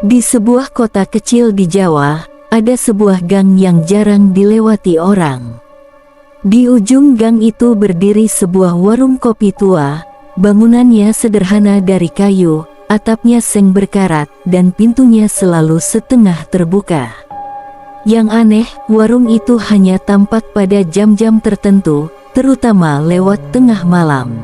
Di sebuah kota kecil di Jawa, ada sebuah gang yang jarang dilewati orang. Di ujung gang itu berdiri sebuah warung kopi tua. Bangunannya sederhana dari kayu, atapnya seng berkarat, dan pintunya selalu setengah terbuka. Yang aneh, warung itu hanya tampak pada jam-jam tertentu, terutama lewat tengah malam.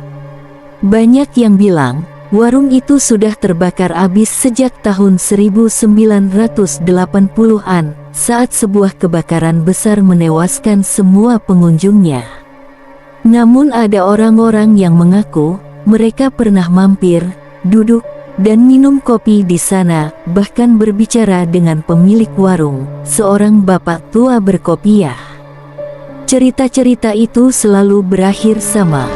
Banyak yang bilang, warung itu sudah terbakar habis sejak tahun 1980-an, saat sebuah kebakaran besar menewaskan semua pengunjungnya. Namun ada orang-orang yang mengaku, mereka pernah mampir, duduk, dan minum kopi di sana, bahkan berbicara dengan pemilik warung, seorang bapak tua berkopiah. Cerita-cerita itu selalu berakhir sama.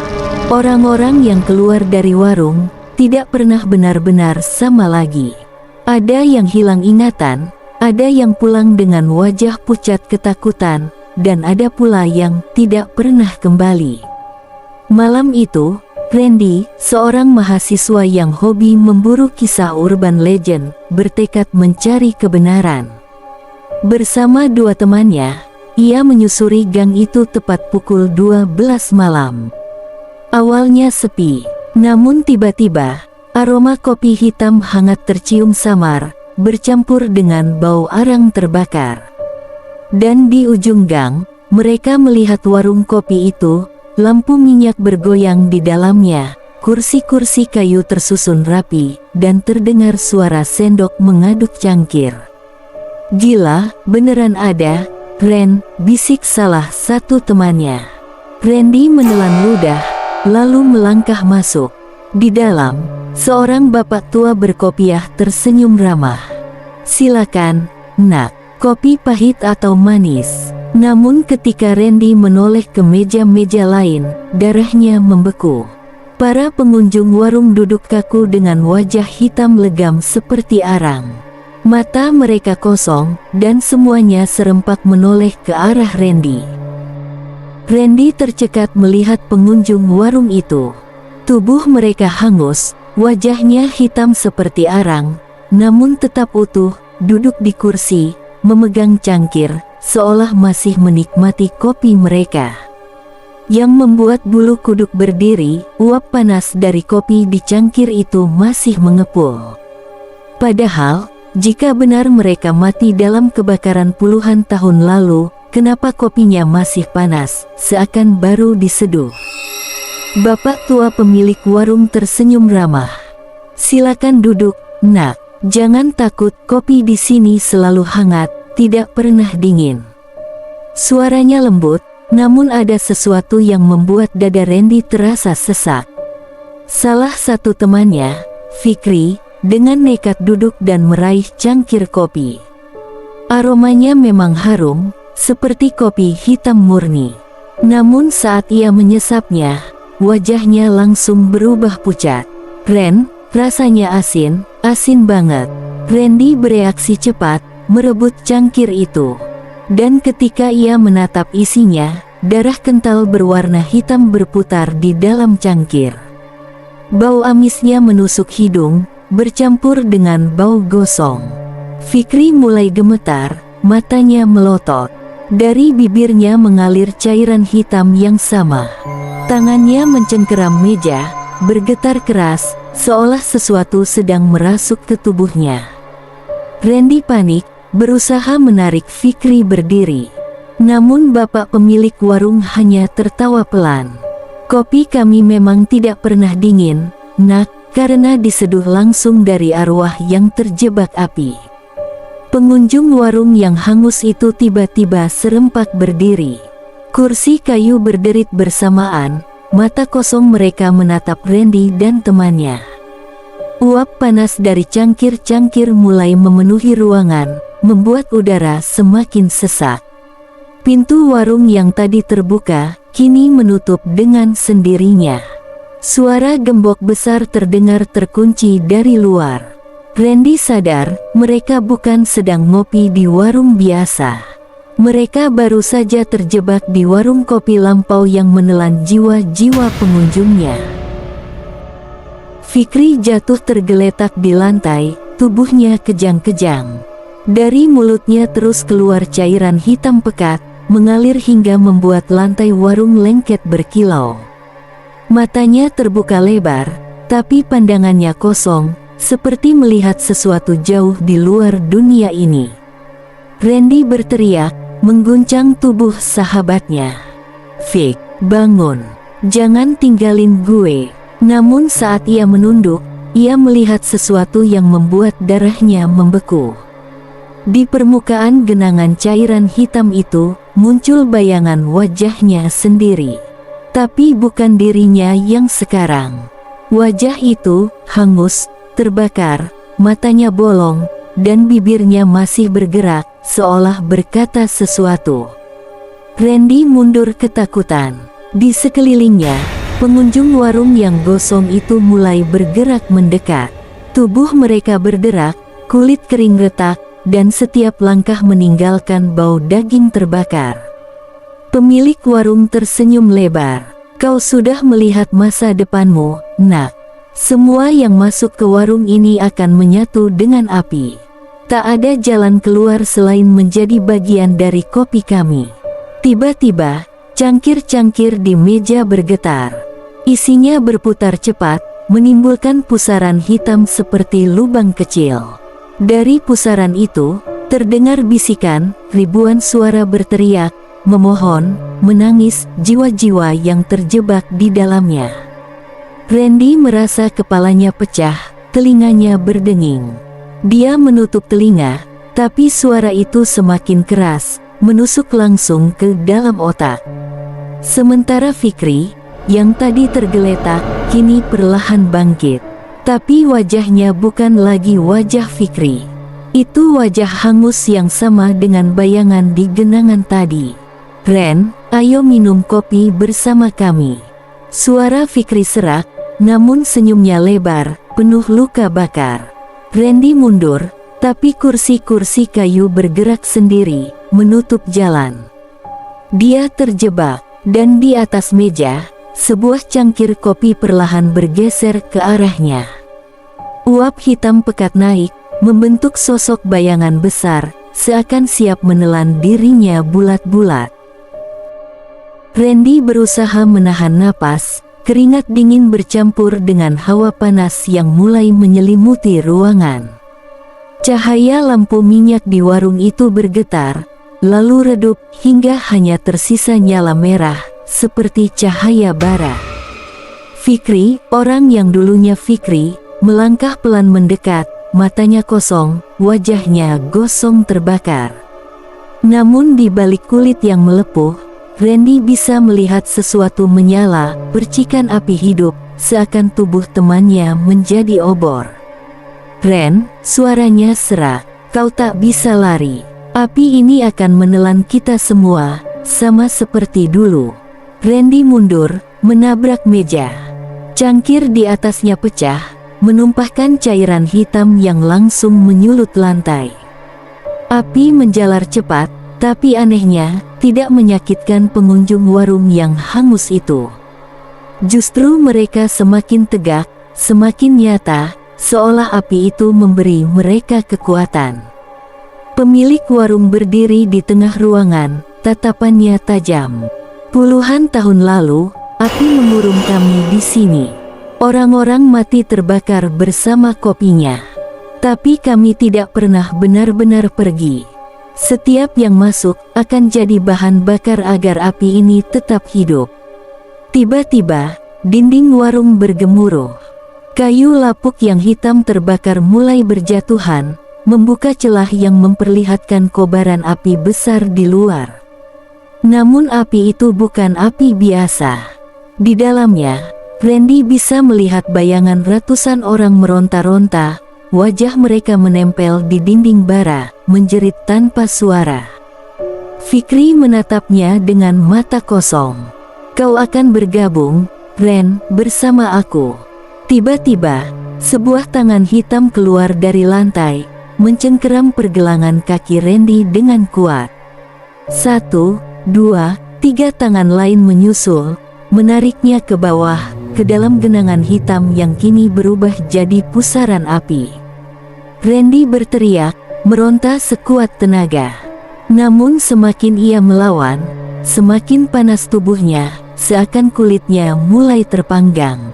Orang-orang yang keluar dari warung tidak pernah benar-benar sama lagi. Ada yang hilang ingatan, ada yang pulang dengan wajah pucat ketakutan, dan ada pula yang tidak pernah kembali. Malam itu, Randy, seorang mahasiswa yang hobi memburu kisah urban legend, bertekad mencari kebenaran. Bersama dua temannya, ia menyusuri gang itu tepat pukul 12 malam. Awalnya sepi, namun tiba-tiba, aroma kopi hitam hangat tercium samar, bercampur dengan bau arang terbakar. Dan di ujung gang, mereka melihat warung kopi itu, lampu minyak bergoyang di dalamnya, kursi-kursi kayu tersusun rapi, dan terdengar suara sendok mengaduk cangkir. "Gila, beneran ada, Ren," bisik salah satu temannya. Randy menelan ludah, lalu melangkah masuk. Di dalam, seorang bapak tua berkopiah tersenyum ramah. "Silakan, Nak, kopi pahit atau manis?" Namun ketika Randy menoleh ke meja-meja lain, darahnya membeku. Para pengunjung warung duduk kaku dengan wajah hitam legam seperti arang. Mata mereka kosong, dan semuanya serempak menoleh ke arah Randy. Randy tercekat melihat pengunjung warung itu. Tubuh mereka hangus, wajahnya hitam seperti arang, namun tetap utuh, duduk di kursi, memegang cangkir, seolah masih menikmati kopi mereka. Yang membuat bulu kuduk berdiri, uap panas dari kopi di cangkir itu masih mengepul. Padahal, jika benar mereka mati dalam kebakaran puluhan tahun lalu, kenapa kopinya masih panas, seakan baru diseduh? Bapak tua pemilik warung tersenyum ramah. "Silakan duduk, Nak. Jangan takut, kopi di sini selalu hangat, tidak pernah dingin." Suaranya lembut, namun ada sesuatu yang membuat dada Randy terasa sesak. Salah satu temannya, Fikri, dengan nekat duduk dan meraih cangkir kopi. Aromanya memang harum, seperti kopi hitam murni. Namun saat ia menyesapnya, wajahnya langsung berubah pucat. "Ren, rasanya asin, asin banget." Randy bereaksi cepat, merebut cangkir itu. Dan ketika ia menatap isinya, darah kental berwarna hitam berputar di dalam cangkir. Bau amisnya menusuk hidung, bercampur dengan bau gosong. Fikri mulai gemetar, matanya melotot. Dari bibirnya mengalir cairan hitam yang sama. Tangannya mencengkeram meja, bergetar keras, seolah sesuatu sedang merasuk ke tubuhnya. Randy panik, berusaha menarik Fikri berdiri. Namun bapak pemilik warung hanya tertawa pelan. "Kopi kami memang tidak pernah dingin, Nak, karena diseduh langsung dari arwah yang terjebak api." Pengunjung warung yang hangus itu tiba-tiba serempak berdiri. Kursi kayu berderit bersamaan, mata kosong mereka menatap Randy dan temannya. Uap panas dari cangkir-cangkir mulai memenuhi ruangan, membuat udara semakin sesak. Pintu warung yang tadi terbuka, kini menutup dengan sendirinya. Suara gembok besar terdengar terkunci dari luar. Randy sadar, mereka bukan sedang ngopi di warung biasa. Mereka baru saja terjebak di warung kopi lampau yang menelan jiwa-jiwa pengunjungnya. Fikri jatuh tergeletak di lantai, tubuhnya kejang-kejang. Dari mulutnya terus keluar cairan hitam pekat, mengalir hingga membuat lantai warung lengket berkilau. Matanya terbuka lebar, tapi pandangannya kosong, seperti melihat sesuatu jauh di luar dunia ini. Randy berteriak, mengguncang tubuh sahabatnya. "Vic, bangun. Jangan tinggalin gue." Namun saat ia menunduk, ia melihat sesuatu yang membuat darahnya membeku. Di permukaan genangan cairan hitam itu, muncul bayangan wajahnya sendiri. Tapi bukan dirinya yang sekarang. Wajah itu hangus, terbakar, matanya bolong, dan bibirnya masih bergerak, seolah berkata sesuatu. Randy mundur ketakutan. Di sekelilingnya, pengunjung warung yang gosong itu mulai bergerak mendekat. Tubuh mereka berderak, kulit kering retak, dan setiap langkah meninggalkan bau daging terbakar. Pemilik warung tersenyum lebar. "Kau sudah melihat masa depanmu, nak. Semua yang masuk ke warung ini akan menyatu dengan api. Tak ada jalan keluar selain menjadi bagian dari kopi kami." Tiba-tiba, cangkir-cangkir di meja bergetar. Isinya berputar cepat, menimbulkan pusaran hitam seperti lubang kecil. Dari pusaran itu, terdengar bisikan, ribuan suara berteriak, memohon, menangis, jiwa-jiwa yang terjebak di dalamnya. Randy merasa kepalanya pecah, telinganya berdenging. Dia menutup telinga, tapi suara itu semakin keras, menusuk langsung ke dalam otak. Sementara Fikri, yang tadi tergeletak, kini perlahan bangkit. Tapi wajahnya bukan lagi wajah Fikri. Itu wajah hangus yang sama dengan bayangan di genangan tadi. "Ren, ayo minum kopi bersama kami." Suara Fikri serak, namun senyumnya lebar, penuh luka bakar. Randy mundur, tapi kursi-kursi kayu bergerak sendiri, menutup jalan. Dia terjebak, dan di atas meja, sebuah cangkir kopi perlahan bergeser ke arahnya. Uap hitam pekat naik, membentuk sosok bayangan besar, seakan siap menelan dirinya bulat-bulat. Randy berusaha menahan napas, keringat dingin bercampur dengan hawa panas yang mulai menyelimuti ruangan. Cahaya lampu minyak di warung itu bergetar, lalu redup hingga hanya tersisa nyala merah, seperti cahaya bara. Fikri, orang yang dulunya Fikri, melangkah pelan mendekat, matanya kosong, wajahnya gosong terbakar. Namun di balik kulit yang melepuh, Randy bisa melihat sesuatu menyala, percikan api hidup, seakan tubuh temannya menjadi obor. "Ren," suaranya serak, "kau tak bisa lari. Api ini akan menelan kita semua, sama seperti dulu." Randy mundur, menabrak meja. Cangkir di atasnya pecah, menumpahkan cairan hitam yang langsung menyulut lantai. Api menjalar cepat, tapi anehnya, tidak menyakitkan pengunjung warung yang hangus itu. Justru mereka semakin tegak, semakin nyata, seolah api itu memberi mereka kekuatan. Pemilik warung berdiri di tengah ruangan, tatapannya tajam. "Puluhan tahun lalu, api mengurung kami di sini. Orang-orang mati terbakar bersama kopinya. Tapi kami tidak pernah benar-benar pergi. Setiap yang masuk akan jadi bahan bakar agar api ini tetap hidup." Tiba-tiba, dinding warung bergemuruh. Kayu lapuk yang hitam terbakar mulai berjatuhan, membuka celah yang memperlihatkan kobaran api besar di luar. Namun api itu bukan api biasa. Di dalamnya, Randy bisa melihat bayangan ratusan orang meronta-ronta, wajah mereka menempel di dinding bara, menjerit tanpa suara. Fikri menatapnya dengan mata kosong. "Kau akan bergabung, Ren, bersama aku." Tiba-tiba, sebuah tangan hitam keluar dari lantai, mencengkeram pergelangan kaki Randy dengan kuat. 1, 2, 3 tangan lain menyusul, menariknya ke bawah, ke dalam genangan hitam yang kini berubah jadi pusaran api. Randy berteriak, meronta sekuat tenaga. Namun semakin ia melawan, semakin panas tubuhnya, seakan kulitnya mulai terpanggang.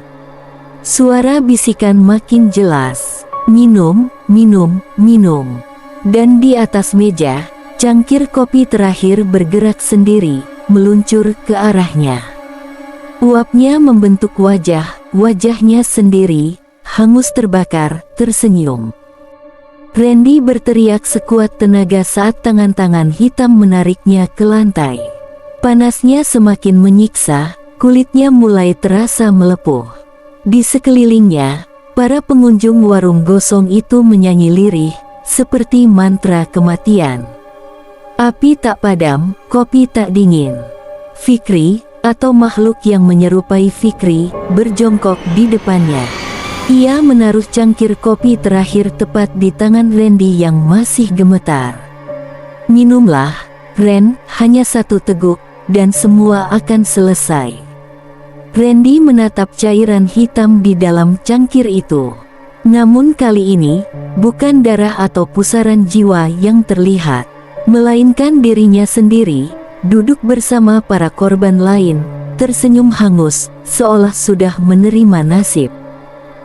Suara bisikan makin jelas, "Minum, minum, minum." Dan di atas meja, cangkir kopi terakhir bergerak sendiri, meluncur ke arahnya. Uapnya membentuk wajahnya sendiri, hangus terbakar, tersenyum. Randy berteriak sekuat tenaga saat tangan-tangan hitam menariknya ke lantai. Panasnya semakin menyiksa, kulitnya mulai terasa melepuh. Di sekelilingnya, para pengunjung warung gosong itu menyanyi lirih, seperti mantra kematian. Api tak padam, kopi tak dingin. Fikri, atau makhluk yang menyerupai Fikri, berjongkok di depannya. Ia menaruh cangkir kopi terakhir tepat di tangan Randy yang masih gemetar. "Minumlah, Ren, hanya satu teguk, dan semua akan selesai." Randy menatap cairan hitam di dalam cangkir itu. Namun kali ini, bukan darah atau pusaran jiwa yang terlihat, melainkan dirinya sendiri, duduk bersama para korban lain, tersenyum hangus, seolah sudah menerima nasib.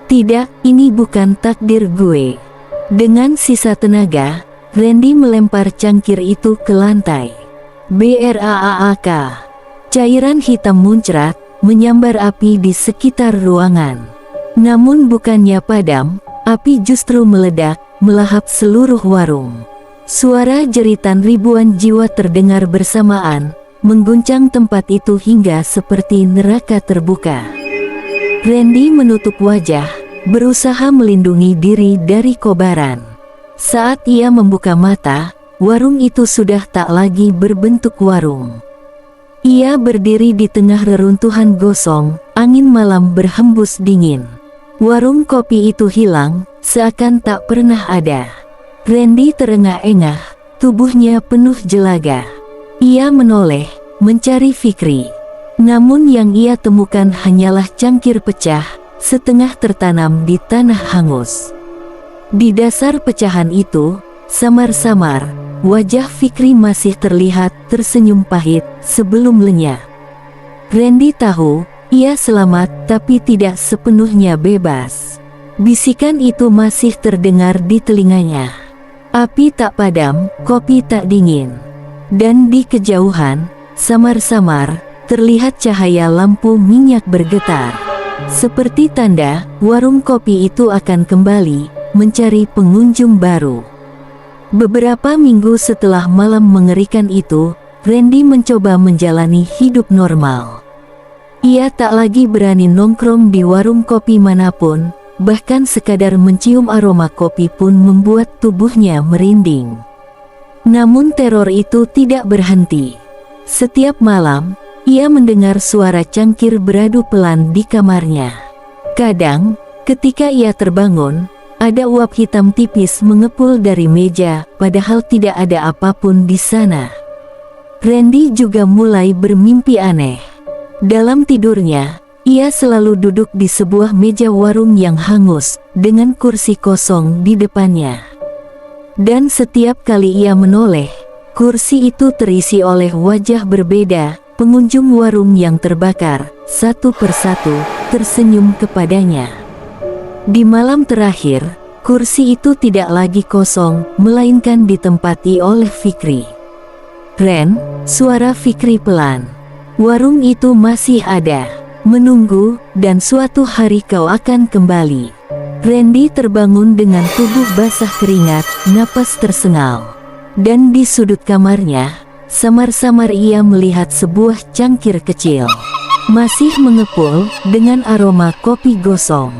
"Tidak, ini bukan takdir gue." Dengan sisa tenaga, Randy melempar cangkir itu ke lantai. Braak. Cairan hitam muncrat, menyambar api di sekitar ruangan. Namun bukannya padam, api justru meledak, melahap seluruh warung. Suara jeritan ribuan jiwa terdengar bersamaan, mengguncang tempat itu hingga seperti neraka terbuka. Randy menutup wajah, berusaha melindungi diri dari kobaran. Saat ia membuka mata, warung itu sudah tak lagi berbentuk warung. Ia berdiri di tengah reruntuhan gosong, angin malam berhembus dingin. Warung kopi itu hilang, seakan tak pernah ada. Randy terengah-engah, tubuhnya penuh jelaga. Ia menoleh, mencari Fikri. Namun yang ia temukan hanyalah cangkir pecah, setengah tertanam di tanah hangus. Di dasar pecahan itu, samar-samar, wajah Fikri masih terlihat tersenyum pahit sebelum lenyap. Randy tahu, ia selamat tapi tidak sepenuhnya bebas. Bisikan itu masih terdengar di telinganya. Api tak padam, kopi tak dingin. Dan di kejauhan, samar-samar, terlihat cahaya lampu minyak bergetar. Seperti tanda, warung kopi itu akan kembali, mencari pengunjung baru. Beberapa minggu setelah malam mengerikan itu, Randy mencoba menjalani hidup normal. Ia tak lagi berani nongkrong di warung kopi manapun, bahkan sekadar mencium aroma kopi pun membuat tubuhnya merinding. Namun teror itu tidak berhenti. Setiap malam, ia mendengar suara cangkir beradu pelan di kamarnya. Kadang, ketika ia terbangun, ada uap hitam tipis mengepul dari meja, padahal tidak ada apapun di sana. Randy juga mulai bermimpi aneh. Dalam tidurnya, ia selalu duduk di sebuah meja warung yang hangus, dengan kursi kosong di depannya. Dan setiap kali ia menoleh, kursi itu terisi oleh wajah berbeda, pengunjung warung yang terbakar, satu persatu, tersenyum kepadanya. Di malam terakhir, kursi itu tidak lagi kosong, melainkan ditempati oleh Fikri. "Ren," suara Fikri pelan. "Warung itu masih ada. Menunggu, dan suatu hari kau akan kembali." Randy terbangun dengan tubuh basah keringat, napas tersengal. Dan di sudut kamarnya, samar-samar ia melihat sebuah cangkir kecil. Masih mengepul, dengan aroma kopi gosong.